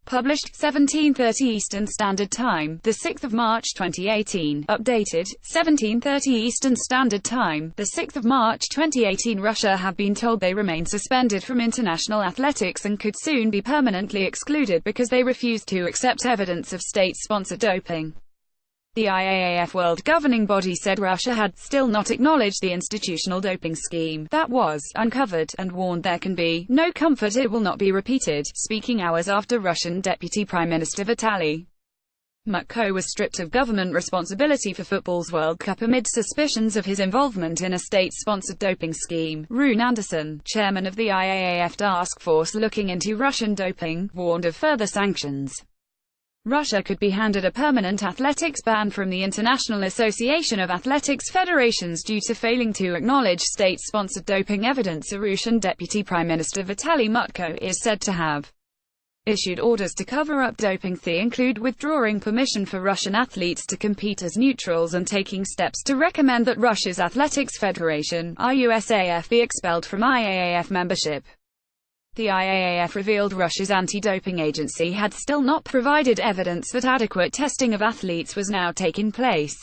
Published, 17:30 Eastern Standard Time, 6 March 2018. Updated, 17:30 Eastern Standard Time, 6 March 2018. Russia have been told they remain suspended from international athletics and could soon be permanently excluded because they refused to accept evidence of state-sponsored doping. The IAAF world governing body said Russia had still not acknowledged the institutional doping scheme that was uncovered, and warned there can be no comfort it will not be repeated, speaking hours after Russian Deputy Prime Minister Vitaly Mutko was stripped of government responsibility for football's World Cup amid suspicions of his involvement in a state-sponsored doping scheme. Rune Andersson, chairman of the IAAF task force looking into Russian doping, warned of further sanctions. Russia could be handed a permanent athletics ban from the International Association of Athletics Federations due to failing to acknowledge state-sponsored doping evidence. Russian Deputy Prime Minister Vitaly Mutko is said to have issued orders to cover up doping. They include withdrawing permission for Russian athletes to compete as neutrals and taking steps to recommend that Russia's Athletics Federation, RUSAF, be expelled from IAAF membership. The IAAF revealed Russia's anti-doping agency had still not provided evidence that adequate testing of athletes was now taking place.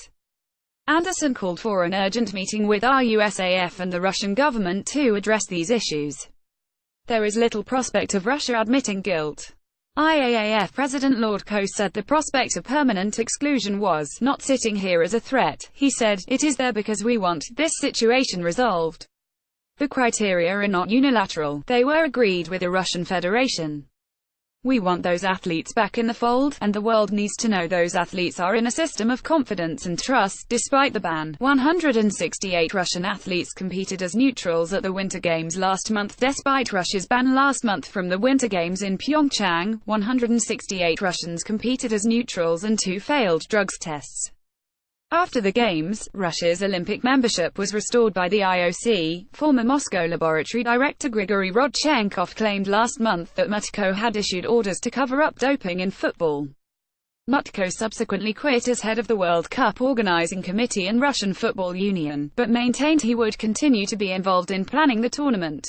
Andersson called for an urgent meeting with RUSAF and the Russian government to address these issues. There is little prospect of Russia admitting guilt. IAAF President Lord Ko said the prospect of permanent exclusion was not sitting here as a threat. He said, "It is there because we want this situation resolved. The criteria are not unilateral, they were agreed with the Russian Federation. We want those athletes back in the fold, and the world needs to know those athletes are in a system of confidence and trust." Despite the ban, 168 Russian athletes competed as neutrals at the Winter Games last month. Despite Russia's ban last month from the Winter Games in Pyeongchang, 168 Russians competed as neutrals and 2 failed drugs tests. After the Games, Russia's Olympic membership was restored by the IOC. Former Moscow laboratory director Grigory Rodchenkov claimed last month that Mutko had issued orders to cover up doping in football. Mutko subsequently quit as head of the World Cup Organizing Committee and Russian Football Union, but maintained he would continue to be involved in planning the tournament.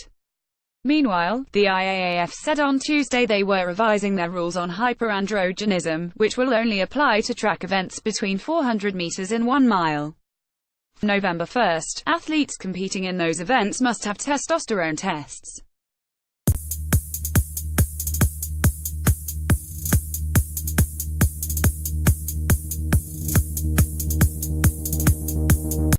Meanwhile, the IAAF said on Tuesday they were revising their rules on hyperandrogenism, which will only apply to track events between 400 meters and 1 mile. November 1, athletes competing in those events must have testosterone tests.